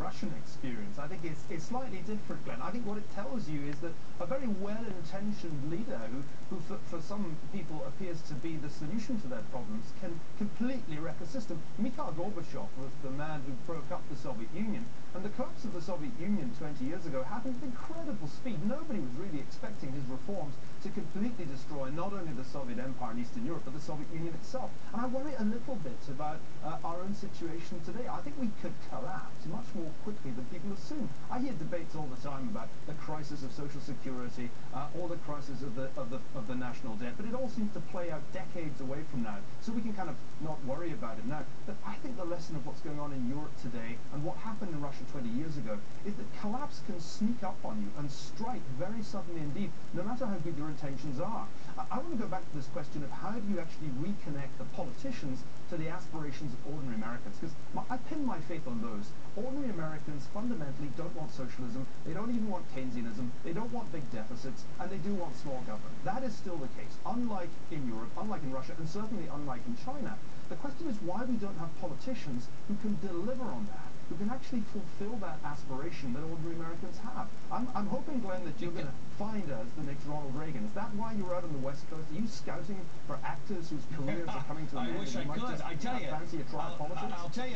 Russian experience. I think it's slightly different, Glenn. I think what it tells you is that a very well-intentioned leader who for some people appears to be the solution to their problems can completely wreck a system. Mikhail Gorbachev was the man who broke up the Soviet Union, and the collapse of the Soviet Union 20 years ago happened at incredible speed. Nobody was really expecting his reforms to completely destroy not only the Soviet Empire in Eastern Europe, but the Soviet Union itself. And I worry a little bit about our own situation today. I think we could collapse much more quickly than people assume. I hear debates all the time about the crisis of social security, or the crisis of the national debt, but it all seems to play out decades away from now, so we can kind of not worry about it now. But I think the lesson of what's going on in Europe today and what happened in Russia 20 years ago is that collapse can sneak up on you and strike very suddenly indeed, no matter how good your intentions are. I want to go back to this question of how do you actually reconnect the politicians to the aspirations of ordinary Americans, because I pin my faith on those. Ordinary Americans fundamentally don't want socialism, they don't even want Keynesianism, they don't want big deficits, and they do want small government. That is still the case, unlike in Europe, unlike in Russia, and certainly unlike in China. The question is why we don't have politicians who can deliver on that, who can actually fulfill that aspiration that ordinary Americans have. I'm hoping, Glenn, that you're going to find us the next Ronald Reagan. Is that why you're out on the West Coast? Are you scouting for actors whose careers are coming to an end? I wish I could. I tell you, fancy a try politics? I'll tell you.